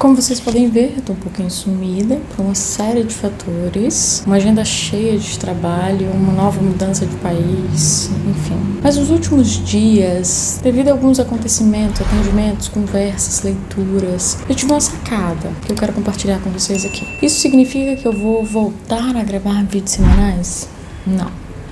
Como vocês podem ver, eu tô um pouquinho sumida por uma série de fatores, uma agenda cheia de trabalho, uma nova mudança de país, enfim. Mas nos últimos dias, devido a alguns acontecimentos, atendimentos, conversas, leituras, eu tive uma sacada que eu quero compartilhar com vocês aqui. Isso significa que eu vou voltar a gravar vídeos semanais? Não.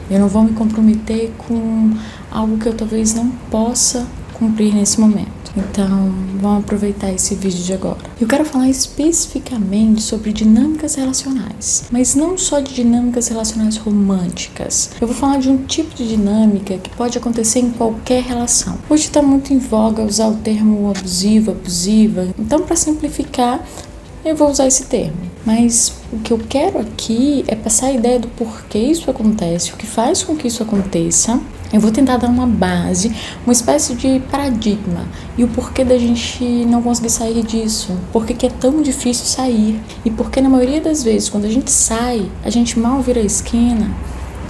Eu não vou me comprometer com algo que eu talvez não possa cumprir nesse momento. Então, vamos aproveitar esse vídeo de agora. Eu quero falar especificamente sobre dinâmicas relacionais, mas não só de dinâmicas relacionais românticas. Eu vou falar de um tipo de dinâmica que pode acontecer em qualquer relação. Hoje está muito em voga usar o termo abusivo, abusiva. Então, para simplificar, eu vou usar esse termo. Mas o que eu quero aqui é passar a ideia do porquê isso acontece, o que faz com que isso aconteça. Eu vou tentar dar uma base, uma espécie de paradigma e o porquê da gente não conseguir sair disso, porquê que é tão difícil sair e porque na maioria das vezes quando a gente sai, a gente mal vira a esquina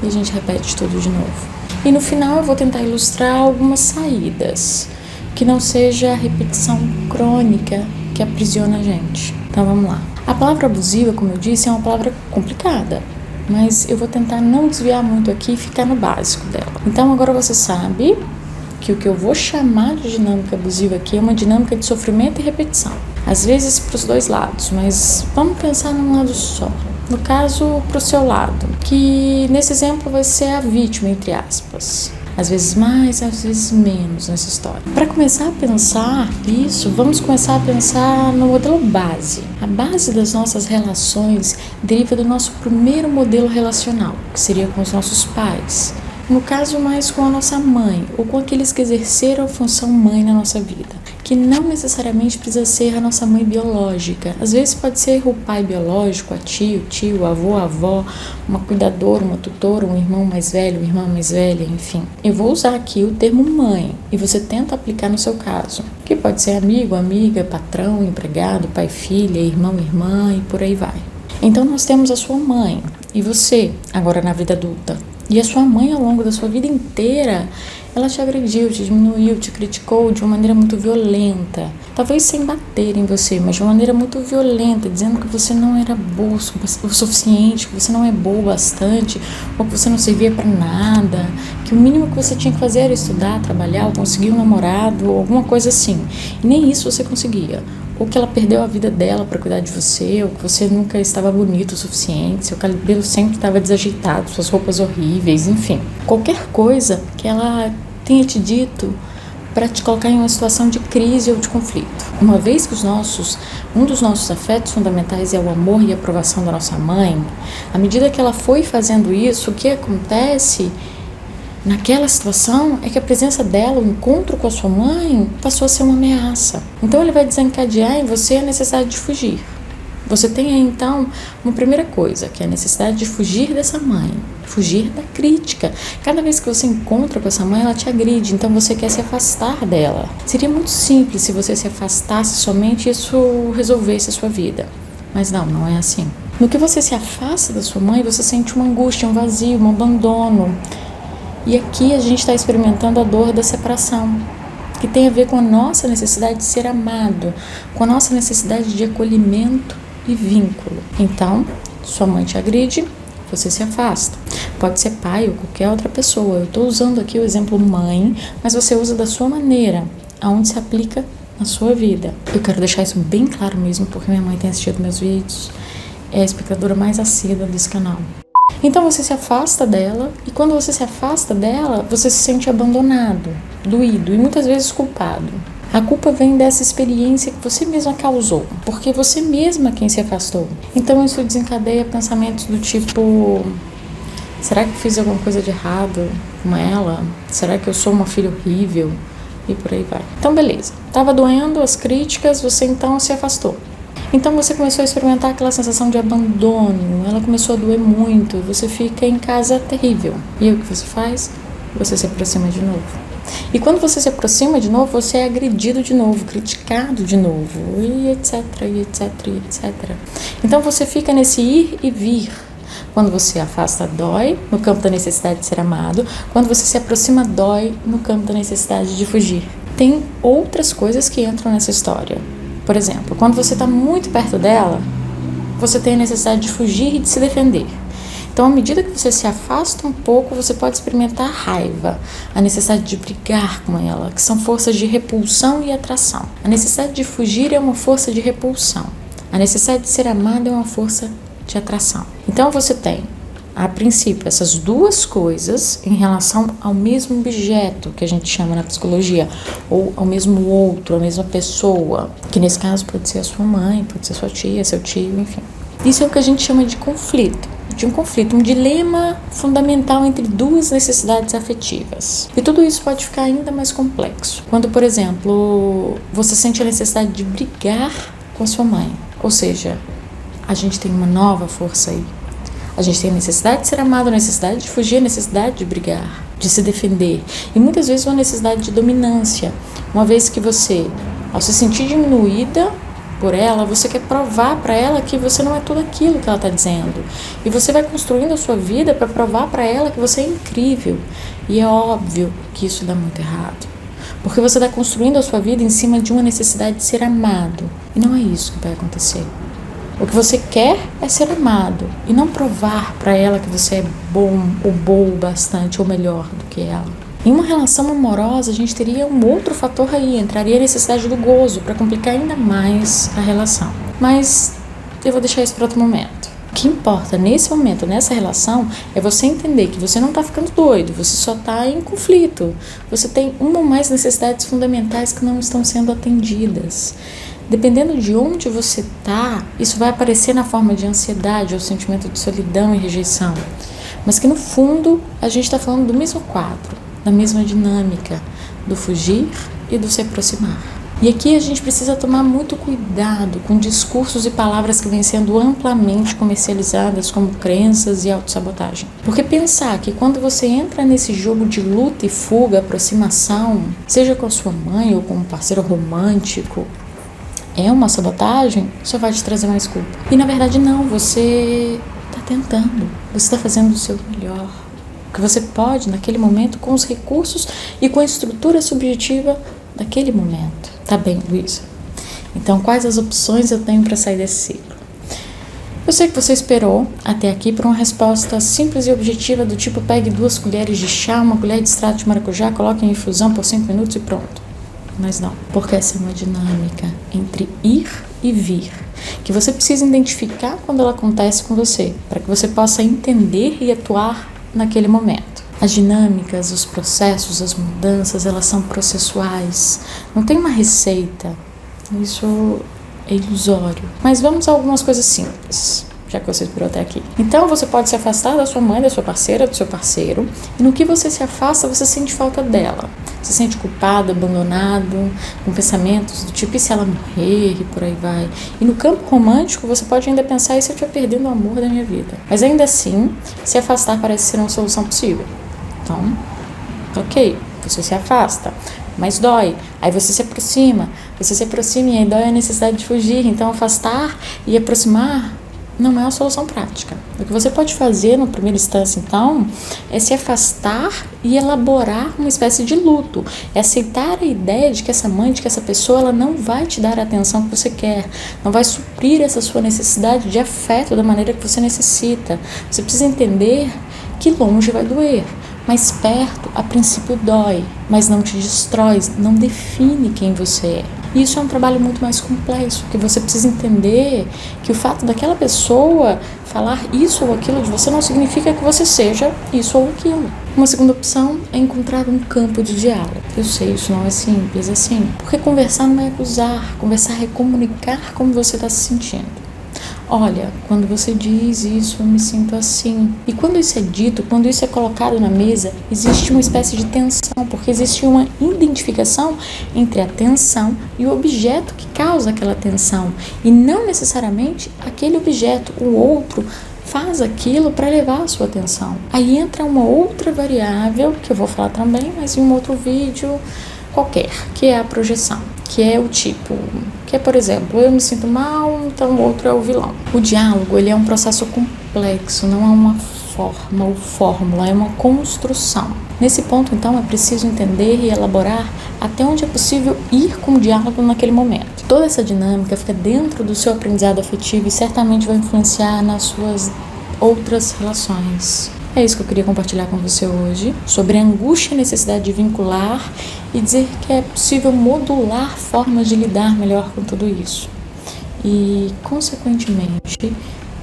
e a gente repete tudo de novo. E no final eu vou tentar ilustrar algumas saídas, que não seja a repetição crônica que aprisiona a gente. Então vamos lá. A palavra abusiva, como eu disse, é uma palavra complicada, mas eu vou tentar não desviar muito aqui e ficar no básico dela. Então agora você sabe que o que eu vou chamar de dinâmica abusiva aqui é uma dinâmica de sofrimento e repetição. Às vezes para os dois lados, mas vamos pensar num lado só. No caso, para o seu lado, que nesse exemplo vai ser a vítima, entre aspas. Às vezes mais, às vezes menos nessa história. Para começar a pensar isso, vamos começar a pensar no modelo base. A base das nossas relações deriva do nosso primeiro modelo relacional, que seria com os nossos pais. No caso, mais com a nossa mãe, ou com aqueles que exerceram a função mãe na nossa vida, que não necessariamente precisa ser a nossa mãe biológica. Às vezes pode ser o pai biológico, a tia, o tio, a avô, a avó, uma cuidadora, uma tutora, um irmão mais velho, uma irmã mais velha, enfim. Eu vou usar aqui o termo mãe, e você tenta aplicar no seu caso, que pode ser amigo, amiga, patrão, empregado, pai, filha, irmão, irmã e por aí vai. Então nós temos a sua mãe, e você, agora na vida adulta. E a sua mãe, ao longo da sua vida inteira, ela te agrediu, te diminuiu, te criticou de uma maneira muito violenta. Talvez sem bater em você, mas de uma maneira muito violenta, dizendo que você não era boa o suficiente, que você não é boa o bastante, ou que você não servia para nada, que o mínimo que você tinha que fazer era estudar, trabalhar, ou conseguir um namorado, ou alguma coisa assim. E nem isso você conseguia. Ou que ela perdeu a vida dela para cuidar de você, ou que você nunca estava bonito o suficiente, seu cabelo sempre estava desajeitado, suas roupas horríveis, enfim. Qualquer coisa que ela tenha te dito para te colocar em uma situação de crise ou de conflito. Uma vez que um dos nossos afetos fundamentais é o amor e a aprovação da nossa mãe, à medida que ela foi fazendo isso, o que acontece naquela situação é que a presença dela, o encontro com a sua mãe, passou a ser uma ameaça. Então ele vai desencadear em você a necessidade de fugir. Você tem aí então uma primeira coisa, que é a necessidade de fugir dessa mãe, fugir da crítica. Cada vez que você encontra com essa mãe, ela te agride, então você quer se afastar dela. Seria muito simples se você se afastasse somente e isso resolvesse a sua vida. Mas não é assim. No que você se afasta da sua mãe, você sente uma angústia, um vazio, um abandono. E aqui a gente está experimentando a dor da separação, que tem a ver com a nossa necessidade de ser amado, com a nossa necessidade de acolhimento e vínculo. Então, sua mãe te agride, você se afasta. Pode ser pai ou qualquer outra pessoa. Eu estou usando aqui o exemplo mãe, mas você usa da sua maneira, aonde se aplica na sua vida. Eu quero deixar isso bem claro mesmo, porque minha mãe tem assistido meus vídeos, é a espectadora mais assídua desse canal. Então você se afasta dela, e quando você se afasta dela, você se sente abandonado, doído e muitas vezes culpado. A culpa vem dessa experiência que você mesma causou, porque você mesma é quem se afastou. Então isso desencadeia pensamentos do tipo: será que eu fiz alguma coisa de errado com ela? Será que eu sou uma filha horrível? E por aí vai. Então beleza, estava doendo as críticas, você então se afastou. Então você começou a experimentar aquela sensação de abandono, ela começou a doer muito, você fica em casa terrível. E aí o que você faz? Você se aproxima de novo. E quando você se aproxima de novo, você é agredido de novo, criticado de novo, e etc, e etc, e etc. Então você fica nesse ir e vir. Quando você afasta, dói, no campo da necessidade de ser amado. Quando você se aproxima, dói, no campo da necessidade de fugir. Tem outras coisas que entram nessa história. Por exemplo, quando você está muito perto dela, você tem a necessidade de fugir e de se defender. Então, à medida que você se afasta um pouco, você pode experimentar a raiva, a necessidade de brigar com ela, que são forças de repulsão e atração. A necessidade de fugir é uma força de repulsão. A necessidade de ser amado é uma força de atração. Então, você tem, a princípio, essas duas coisas em relação ao mesmo objeto, que a gente chama na psicologia, ou ao mesmo outro, a mesma pessoa, que nesse caso pode ser a sua mãe, pode ser sua tia, seu tio, enfim. Isso é o que a gente chama de conflito. Um dilema fundamental entre duas necessidades afetivas. E tudo isso pode ficar ainda mais complexo. Quando, por exemplo, você sente a necessidade de brigar com a sua mãe. Ou seja, a gente tem uma nova força aí. A gente tem a necessidade de ser amado, a necessidade de fugir, a necessidade de brigar, de se defender. E muitas vezes uma necessidade de dominância. Uma vez que você, ao se sentir diminuída por ela, você quer provar para ela que você não é tudo aquilo que ela está dizendo. E você vai construindo a sua vida para provar para ela que você é incrível. E é óbvio que isso dá muito errado. Porque você está construindo a sua vida em cima de uma necessidade de ser amado. E não é isso que vai acontecer. O que você quer é ser amado e não provar para ela que você é bom ou boa bastante ou melhor do que ela. Em uma relação amorosa, a gente teria um outro fator aí, entraria a necessidade do gozo para complicar ainda mais a relação. Mas eu vou deixar isso para outro momento. O que importa nesse momento, nessa relação, é você entender que você não está ficando doido, você só está em conflito. Você tem uma ou mais necessidades fundamentais que não estão sendo atendidas. Dependendo de onde você está, isso vai aparecer na forma de ansiedade ou sentimento de solidão e rejeição. Mas que no fundo a gente está falando do mesmo quadro, da mesma dinâmica, do fugir e do se aproximar. E aqui a gente precisa tomar muito cuidado com discursos e palavras que vêm sendo amplamente comercializadas como crenças e autossabotagem. Porque pensar que quando você entra nesse jogo de luta e fuga, aproximação, seja com a sua mãe ou com um parceiro romântico, é uma sabotagem, só vai te trazer mais culpa. E na verdade não, você está tentando, você está fazendo o seu melhor. O que você pode naquele momento com os recursos e com a estrutura subjetiva daquele momento. Tá bem, Luísa? Então quais as opções eu tenho para sair desse ciclo? Eu sei que você esperou até aqui por uma resposta simples e objetiva do tipo: pegue 2 colheres de chá, uma colher de extrato de maracujá, coloque em infusão por 5 minutos e pronto. Mas não, porque essa é uma dinâmica entre ir e vir, que você precisa identificar quando ela acontece com você, para que você possa entender e atuar naquele momento. As dinâmicas, os processos, as mudanças, elas são processuais, não tem uma receita, isso é ilusório. Mas vamos a algumas coisas simples, já que você esperou até aqui. Então você pode se afastar da sua mãe, da sua parceira, do seu parceiro, e no que você se afasta, você sente falta dela. Se sente culpado, abandonado, com pensamentos do tipo: e se ela morrer, e por aí vai. E no campo romântico, você pode ainda pensar: e se eu estiver perdendo o amor da minha vida? Mas ainda assim, se afastar parece ser uma solução possível. Então, ok, você se afasta, mas dói. Aí você se aproxima e aí dói a necessidade de fugir. Então, afastar e aproximar não é uma solução prática. O que você pode fazer na primeira instância, então, é se afastar e elaborar uma espécie de luto. É aceitar a ideia de que essa mãe, de que essa pessoa, ela não vai te dar a atenção que você quer, não vai suprir essa sua necessidade de afeto da maneira que você necessita. Você precisa entender que longe vai doer, mas perto, a princípio, dói, mas não te destrói, não define quem você é. E isso é um trabalho muito mais complexo, porque você precisa entender que o fato daquela pessoa falar isso ou aquilo de você não significa que você seja isso ou aquilo. Uma segunda opção é encontrar um campo de diálogo. Eu sei, isso não é simples assim, porque conversar não é acusar, conversar é comunicar como você está se sentindo. Olha, quando você diz isso, eu me sinto assim. E quando isso é dito, quando isso é colocado na mesa, existe uma espécie de tensão, porque existe uma identificação entre a tensão e o objeto que causa aquela tensão. E não necessariamente aquele objeto, o outro, faz aquilo para levar a sua atenção. Aí entra uma outra variável, que eu vou falar também, mas em um outro vídeo qualquer, que é a projeção, que é o tipo, que é, por exemplo, eu me sinto mal, então o outro é o vilão. O diálogo, ele é um processo complexo, não é uma forma ou fórmula, é uma construção. Nesse ponto, então, é preciso entender e elaborar até onde é possível ir com o diálogo naquele momento. Toda essa dinâmica fica dentro do seu aprendizado afetivo e certamente vai influenciar nas suas outras relações. É isso que eu queria compartilhar com você hoje, sobre a angústia e a necessidade de vincular e dizer que é possível modular formas de lidar melhor com tudo isso. E, consequentemente,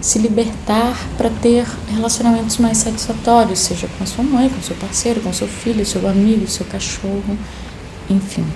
se libertar para ter relacionamentos mais satisfatórios, seja com a sua mãe, com o seu parceiro, com o seu filho, seu amigo, seu cachorro, enfim.